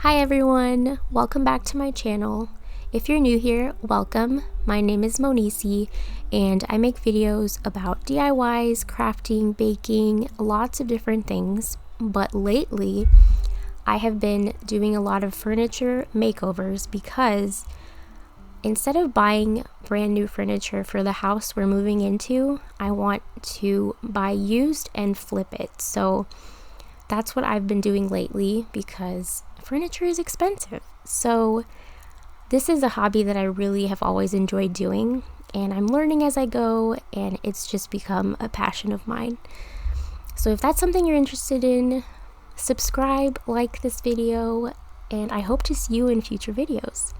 Hi everyone, welcome back to my channel. If you're new here, welcome. My name is Monisi and I make videos about DIYs, crafting, baking, lots of different things. But lately, I have been doing a lot of furniture makeovers because instead of buying brand new furniture for the house we're moving into, I want to buy used and flip it. So that's what I've been doing lately because furniture is expensive. So this is a hobby that I really have always enjoyed doing, and I'm learning as I go, and it's just become a passion of mine. So if that's something you're interested in, subscribe, like this video, and I hope to see you in future videos.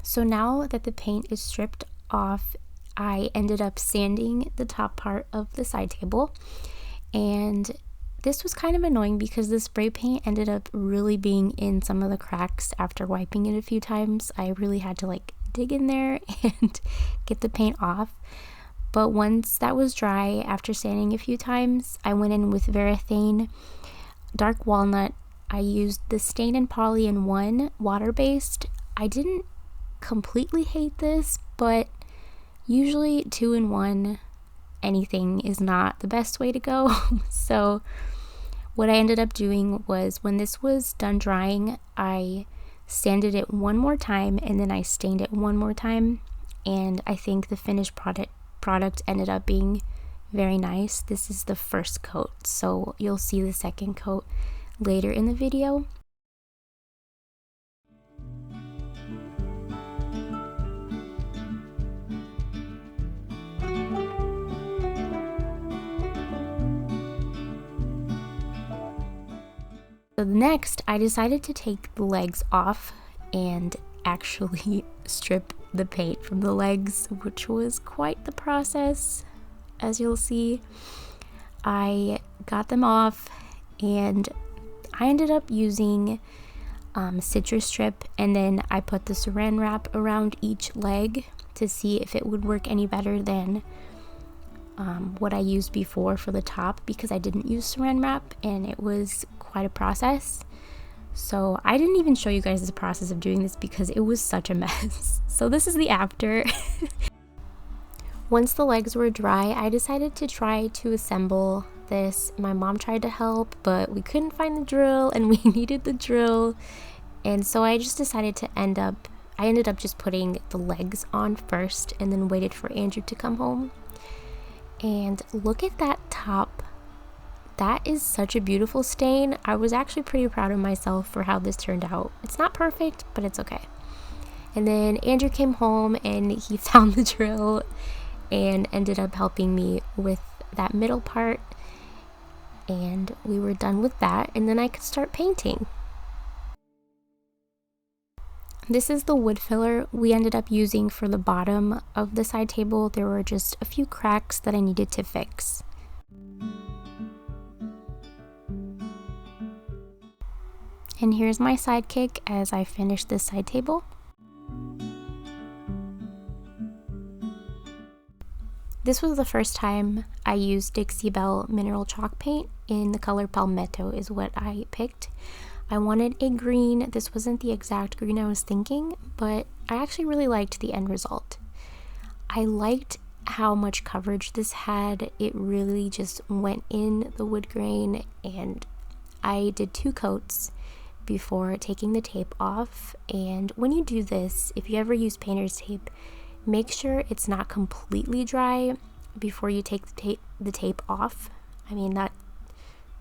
So now that the paint is stripped off, I ended up sanding the top part of the side table, and this was kind of annoying because the spray paint ended up really being in some of the cracks after wiping it a few times. I really had to dig in there and get the paint off. But once that was dry, after sanding a few times, I went in with Varathane Dark Walnut. I used the Stain and Poly in 1 water-based. I didn't completely hate this, but usually 2 in 1 anything is not the best way to go. So what I ended up doing was, when this was done drying, I sanded it one more time and then I stained it one more time, and I think the finished product ended up being very nice. This is the first coat, so you'll see the second coat later in the video. So next, I decided to take the legs off and actually strip the paint from the legs, which was quite the process. As you'll see, I got them off and I ended up using citrus strip, and then I put the saran wrap around each leg to see if it would work any better than what I used before for the top, because I didn't use saran wrap and it was quite a process. So I didn't even show you guys the process of doing this because it was such a mess. So this is the after. Once the legs were dry, I decided to try to assemble this. My mom tried to help, but we couldn't find the drill and we needed the drill. And so I just decided to I ended up just putting the legs on first and then waited for Andrew to come home. And look at that top. That is such a beautiful stain. I was actually pretty proud of myself for how this turned out. It's not perfect, but it's okay. And then Andrew came home and he found the drill and ended up helping me with that middle part. And we were done with that, and then I could start painting. This is the wood filler we ended up using for the bottom of the side table. There were just a few cracks that I needed to fix. And here's my sidekick as I finish this side table. This was the first time I used Dixie Belle mineral chalk paint in the color Palmetto is what I picked. I wanted a green. This wasn't the exact green I was thinking, but I actually really liked the end result. I liked how much coverage this had. It really just went in the wood grain, and I did 2 coats before taking the tape off. And when you do this, if you ever use painter's tape, make sure it's not completely dry before you take the tape off. I mean, that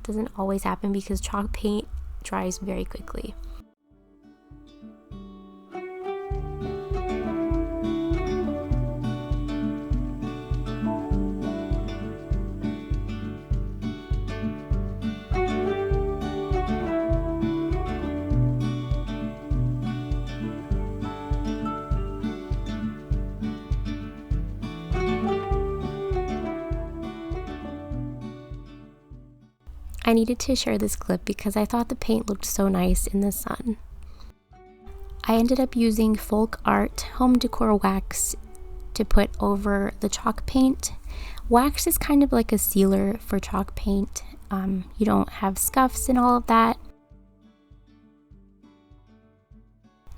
doesn't always happen because chalk paint dries very quickly. I needed to share this clip because I thought the paint looked so nice in the sun. I ended up using Folk Art home decor wax to put over the chalk paint. Wax is kind of like a sealer for chalk paint. You don't have scuffs and all of that.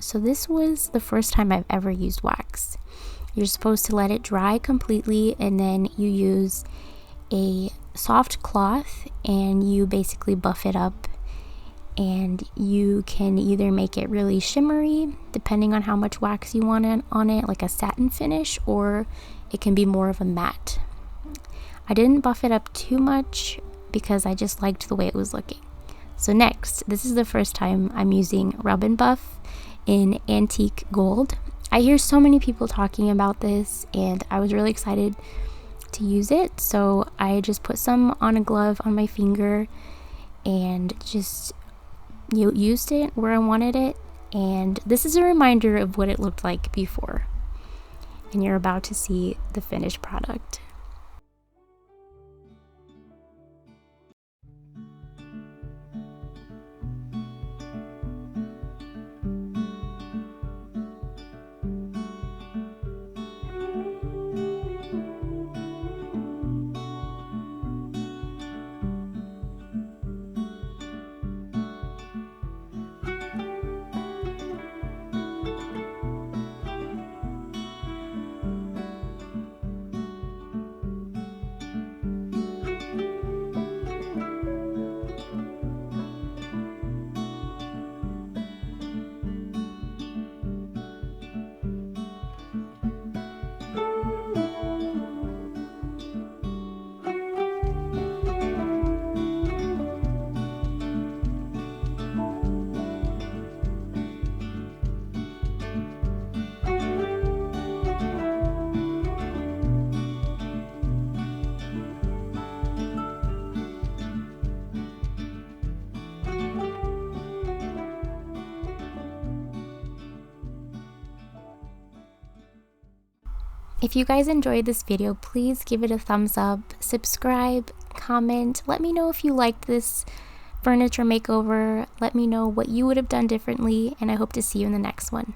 So this was the first time I've ever used wax. You're supposed to let it dry completely, and then you use a soft cloth and you basically buff it up, and you can either make it really shimmery depending on how much wax you want on it, like a satin finish, or it can be more of a matte. I didn't buff it up too much because I just liked the way it was looking. So next, this is the first time I'm using Rub and Buff in Antique Gold. I hear so many people talking about this, and I was really excited to use it, so I just put some on a glove on my finger and just used it where I wanted it. And this is a reminder of what it looked like before, and you're about to see the finished product. If you guys enjoyed this video, please give it a thumbs up, subscribe, comment, let me know if you liked this furniture makeover, let me know what you would have done differently, and I hope to see you in the next one.